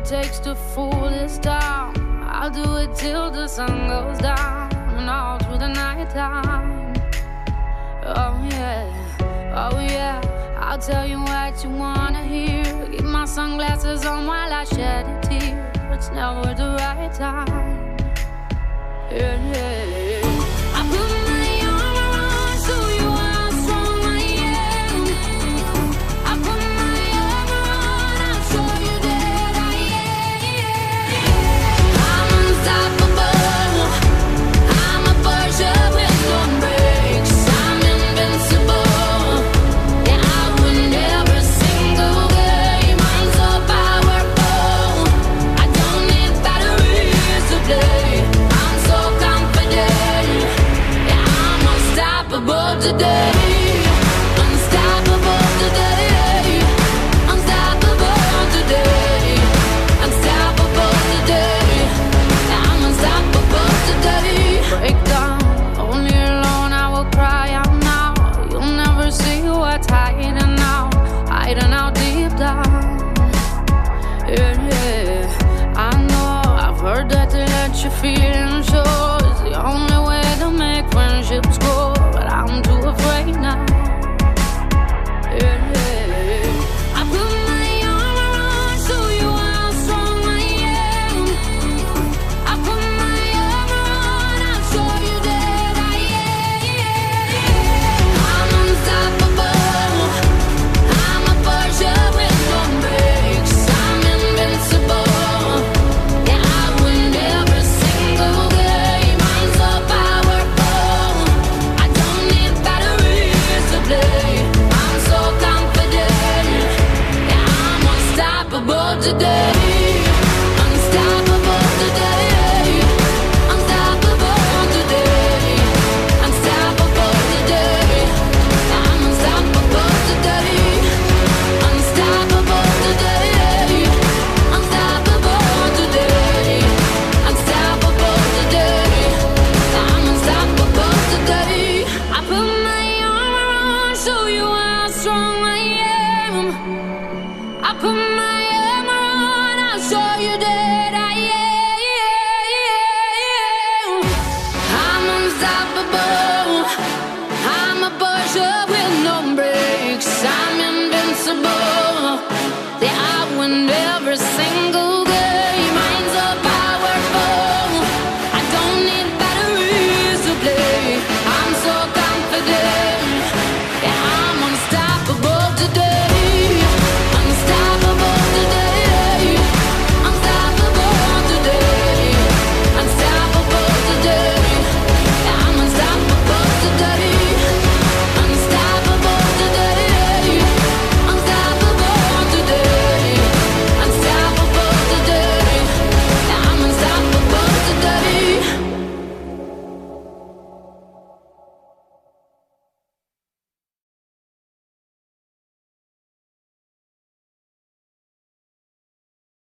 takes to fool this town. I'll do it till the sun goes down and all through the night time. Oh yeah, I'll tell you what you wanna hear. Keep my sunglasses on while I shed a tear. It's never the right time. Yeah. I put my armor on so you how strong I am. I put my armor on, I'll show you that I am. I'm unstoppable. I'm a Porsche with no brakes. I'm invincible. Yeah, I win every single game. I'm so powerful. I don't need batteries to play. I'm so confident. Yeah, I'm unstoppable today. Unstoppable today. Unstoppable today. Unstoppable today. Yeah, I'm unstoppable today. Break down, only alone I will cry out now. You'll never see what's hiding out deep down. Yeah, I know I've heard that to let you feel and show